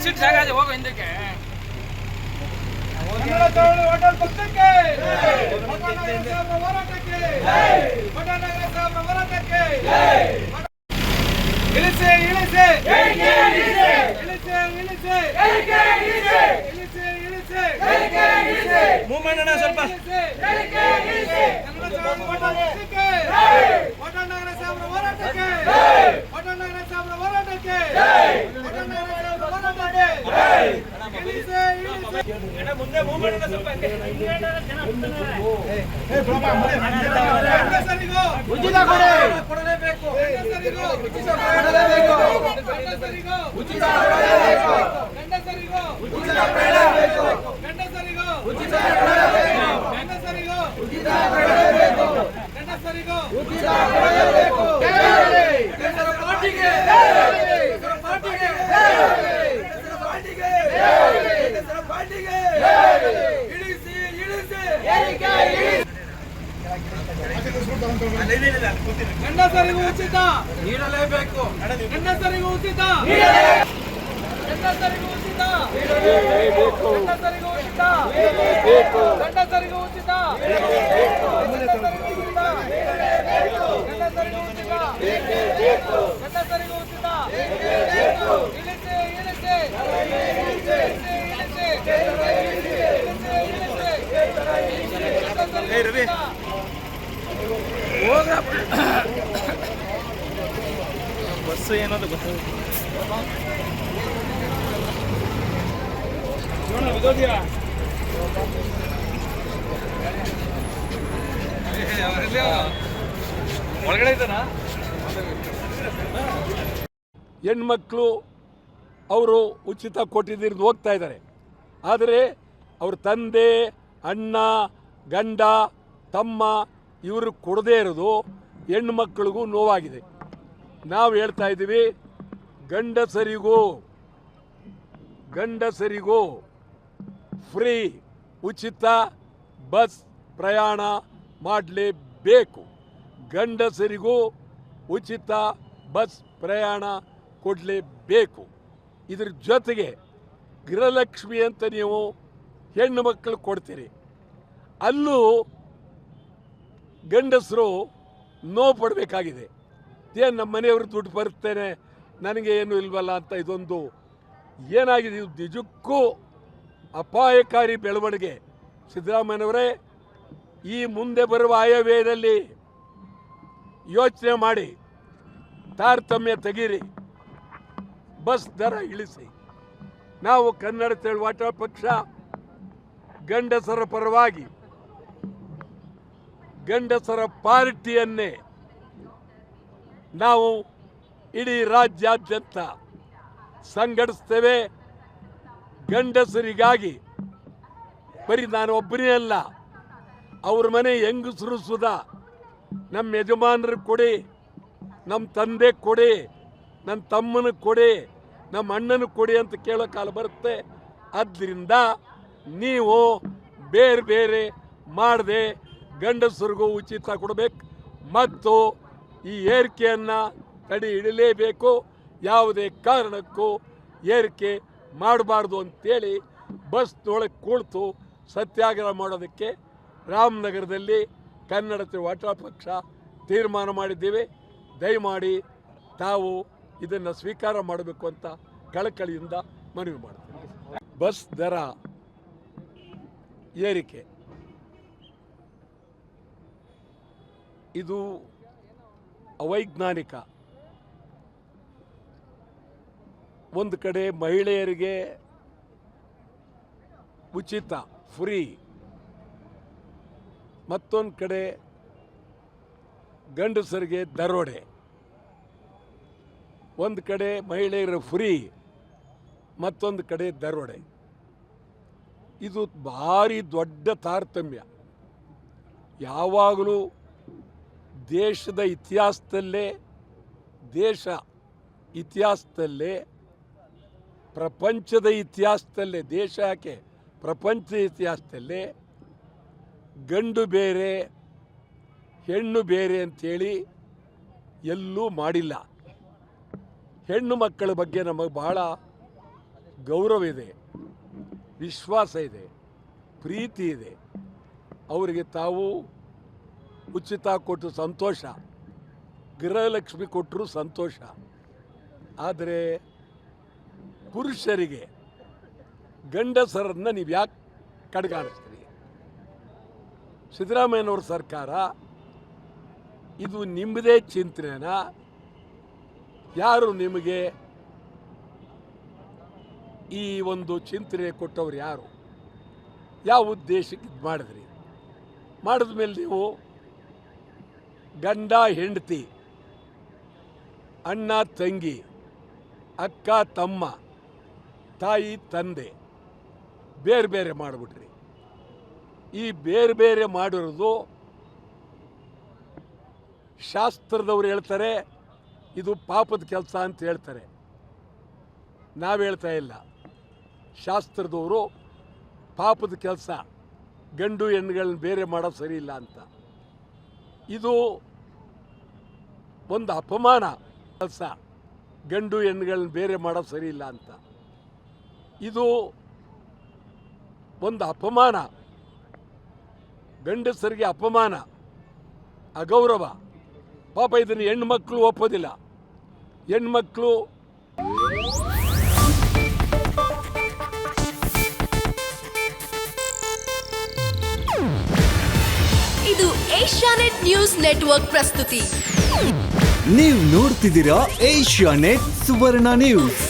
Seat जागा ಹೋಗು ಹಿಂದಕ್ಕೆ ಹೋಟೆಲ್ ಪಕ್ಕಕ್ಕೆ ಹೋರಾಟಕ್ಕೆ ಹೋರಾಟಕ್ಕೆ ಇಳಿಸಿ ಇಳಿಸಿ ಮೂವ್ಮೆಂಟ್ ಸ್ವಲ್ಪ ಹೋಟೆಲ್ ನಗರ ಸಾಬ್ರ ಹೋರಾಟಕ್ಕೆ ಹೋಟೆಲ್ ನಗರ ಸಾಬ್ರ ಹೋರಾಟಕ್ಕೆ ಮುಂದೆ ಮೂವ್ಮೆಂಟ್ ಸ್ವಲ್ಪ ಉಚಿತ ಕೊಡಲೇಬೇಕು ಉಚಿತ ಗಂಡಸರಿಗೂ ಉಚಿತ ನೀಡಲೇಬೇಕು ಗಂಡಸರಿಗೂ ಉಚಿತ ಗಂಡಸರಿಗೂ ಉಚಿತ ಗಂಡಸರಿಗೂ ಉಚಿತ ಗಂಡಸರಿಗೂ ಉಚಿತ ಗಂಡಸರಿಗೂ ಉಚಿತ ಗಂಡಸರಿಗೂ ಉಚಿತ ಇಳಿಸಿ ಇಳಿಸಿ ಇಳಿಸಿ ಬಸ್ಸು ಏನದು ಗೊತ್ತಾಗುತ್ತೆ ಒಳಗಡೆ ಇದ್ದಾನ ಹೆಣ್ಮಕ್ಳು ಅವರು ಉಚಿತ ಕೊಟ್ಟಿದ್ದು ಹೋಗ್ತಾ ಇದ್ದಾರೆ. ಆದರೆ ಅವ್ರ ತಂದೆ ಅಣ್ಣ ಗಂಡ ತಮ್ಮ ಇವರು ಕೊಡದೇ ಇರೋದು ಹೆಣ್ಮಕ್ಳಿಗೂ ನೋವಾಗಿದೆ. ನಾವು ಹೇಳ್ತಾ ಇದ್ದೀವಿ, ಗಂಡಸರಿಗೂ ಫ್ರೀ ಉಚಿತ ಬಸ್ ಪ್ರಯಾಣ ಮಾಡಲೇಬೇಕು. ಗಂಡಸರಿಗೂ ಉಚಿತ ಬಸ್ ಪ್ರಯಾಣ ಕೊಡಲೇಬೇಕು. ಇದ್ರ ಜೊತೆಗೆ ಗೃಹಲಕ್ಷ್ಮಿ ಅಂತ ನೀವು ಹೆಣ್ಣು ಮಕ್ಕಳು ಕೊಡ್ತೀರಿ, ಅಲ್ಲೂ ಗಂಡಸರು ನೋವು ಪಡಬೇಕಾಗಿದೆ. ಏನು ನಮ್ಮ ಮನೆಯವರು ದುಡ್ಡು ಬರ್ತೇನೆ ನನಗೆ ಏನು ಇಲ್ವಲ್ಲ ಅಂತ ಇದೊಂದು ಏನಾಗಿದೆ. ಇದು ನಿಜಕ್ಕೂ ಅಪಾಯಕಾರಿ ಬೆಳವಣಿಗೆ. ಸಿದ್ದರಾಮಯ್ಯನವರೇ, ಈ ಮುಂದೆ ಬರುವ ಆಯವ್ಯಯದಲ್ಲಿ ಯೋಚನೆ ಮಾಡಿ ತಾರತಮ್ಯ ತೆಗೀರಿ, ಬಸ್ ದರ ಇಳಿಸಿ. ನಾವು ಕನ್ನಡ ಚಳವಳಿ ಪಕ್ಷ ಗಂಡಸರ ಪರವಾಗಿ ಗಂಡಸರ ಪಾರ್ಟಿಯನ್ನೇ ನಾವು ಇಡೀ ರಾಜ್ಯಾದ್ಯಂತ ಸಂಘಟಿಸ್ತೇವೆ. ಗಂಡಸರಿಗಾಗಿ ಬರೀ ನಾನು ಒಬ್ಬನೇ ಅಲ್ಲ, ಅವ್ರ ಮನೆ ಹೆಂಗಸರು ಸುಧಾ ನಮ್ಮ ಯಜಮಾನರು ಕೊಡಿ, ನಮ್ಮ ತಂದೆ ಕೊಡಿ, ನನ್ನ ತಮ್ಮನ ಕೊಡಿ, ನಮ್ಮ ಅಣ್ಣನ ಕೊಡಿ ಅಂತ ಕೇಳೋ ಕಾಲ ಬರುತ್ತೆ. ಆದ್ದರಿಂದ ನೀವು ಬೇರೆ ಬೇರೆ ಮಾಡದೆ ಗಂಡಸರಿಗೂ ಉಚಿತ ಕೊಡಬೇಕು ಮತ್ತು ಈ ಏರಿಕೆಯನ್ನು ತಡೆ ಹಿಡಲೇಬೇಕು. ಯಾವುದೇ ಕಾರಣಕ್ಕೂ ಏರಿಕೆ ಮಾಡಬಾರ್ದು ಅಂತೇಳಿ ಬಸ್ನೊಳಗೆ ಕುಳಿತು ಸತ್ಯಾಗ್ರಹ ಮಾಡೋದಕ್ಕೆ ರಾಮನಗರದಲ್ಲಿ ಕನ್ನಡ ಚಳವಳಿ ಪಕ್ಷ ತೀರ್ಮಾನ ಮಾಡಿದ್ದೀವಿ. ದಯಮಾಡಿ ತಾವು ಇದನ್ನು ಸ್ವೀಕಾರ ಮಾಡಬೇಕು ಅಂತ ಕಳಕಳಿಯಿಂದ ಮನವಿ ಮಾಡ್ತೀನಿ. ಬಸ್ ದರ ಏರಿಕೆ ಇದು ಅವೈಜ್ಞಾನಿಕ. ಒಂದು ಕಡೆ ಮಹಿಳೆಯರಿಗೆ ಉಚಿತ ಫ್ರೀ, ಮತ್ತೊಂದು ಕಡೆ ಗಂಡಸರಿಗೆ ದರೋಡೆ. ಒಂದು ಕಡೆ ಮಹಿಳೆಯರ ಫ್ರೀ, ಮತ್ತೊಂದು ಕಡೆ ದರೋಡೆ. ಇದು ಭಾರಿ ದೊಡ್ಡ ತಾರತಮ್ಯ. ಯಾವಾಗಲೂ ದೇಶದ ಇತಿಹಾಸದಲ್ಲೇ ಪ್ರಪಂಚದ ಇತಿಹಾಸದಲ್ಲೇ, ದೇಶ ಯಾಕೆ ಪ್ರಪಂಚದ ಇತಿಹಾಸದಲ್ಲೇ ಗಂಡು ಬೇರೆ ಹೆಣ್ಣು ಬೇರೆ ಅಂಥೇಳಿ ಎಲ್ಲೂ ಮಾಡಿಲ್ಲ. ಹೆಣ್ಣು ಮಕ್ಕಳ ಬಗ್ಗೆ ನಮಗೆ ಬಹಳ ಗೌರವ ಇದೆ, ವಿಶ್ವಾಸ ಇದೆ, ಪ್ರೀತಿ ಇದೆ. ಅವರಿಗೆ ತಾವು ಉಚಿತ ಕೊಟ್ಟು ಸಂತೋಷ, ಗೃಹಲಕ್ಷ್ಮಿ ಕೊಟ್ಟರು ಸಂತೋಷ. ಆದರೆ ಪುರುಷರಿಗೆ, ಗಂಡಸರನ್ನು ನೀವು ಯಾಕೆ ಕಡೆಗಾಣಿಸ್ತೀರಿ? ಸಿದ್ದರಾಮಯ್ಯನವ್ರ ಸರ್ಕಾರ ಇದು ನಿಮ್ಮದೇ ಚಿಂತನೆನಾ? ಯಾರು ನಿಮಗೆ ಈ ಒಂದು ಚಿಂತನೆ ಕೊಟ್ಟವ್ರು ಯಾರು? ಯಾವ ಉದ್ದೇಶಕ್ಕೆ ಇದು ಮಾಡಿದ್ರಿ? ಮಾಡಿದ ಮೇಲೆ ನೀವು ಗಂಡ ಹೆಂಡತಿ, ಅಣ್ಣ ತಂಗಿ, ಅಕ್ಕ ತಮ್ಮ, ತಾಯಿ ತಂದೆ ಬೇರೆ ಬೇರೆ ಮಾಡಿಬಿಟ್ರಿ. ಈ ಬೇರೆ ಬೇರೆ ಮಾಡಿರೋದು ಶಾಸ್ತ್ರದವ್ರು ಹೇಳ್ತಾರೆ ಇದು ಪಾಪದ ಕೆಲಸ ಅಂತ ಹೇಳ್ತಾರೆ. ನಾವು ಹೇಳ್ತಾ ಇಲ್ಲ. ಶಾಸ್ತ್ರದವರು ಪಾಪದ ಕೆಲಸ, ಗಂಡು ಹೆಣ್ಣುಗಳನ್ನ ಬೇರೆ ಮಾಡೋದು ಸರಿ ಇಲ್ಲ ಅಂತ. ಇದು ಒಂದು ಅಪಮಾನ ಕೆಲಸ, ಗಂಡು ಹೆಣ್ಣುಗಳನ್ನ ಬೇರೆ ಮಾಡೋದು ಸರಿ ಇಲ್ಲ ಅಂತ. ಇದು ಒಂದು ಅಪಮಾನ, ಗಂಡಸರಿಗೆ ಅಪಮಾನ, ಅಗೌರವ. ಪಾಪ ಇದನ್ನು ಹೆಣ್ಮಕ್ಳು ಒಪ್ಪೋದಿಲ್ಲ. ಹೆಣ್ಮಕ್ಳು ಇದು ಏಷ್ಯಾನೆಟ್ ನ್ಯೂಸ್ ನೆಟ್ವರ್ಕ್ ಪ್ರಸ್ತುತಿ. ನೀವು ನೋಡ್ತಿದ್ದೀರಾ ಏಷ್ಯಾನೆಟ್ ಸುವರ್ಣ ನ್ಯೂಸ್.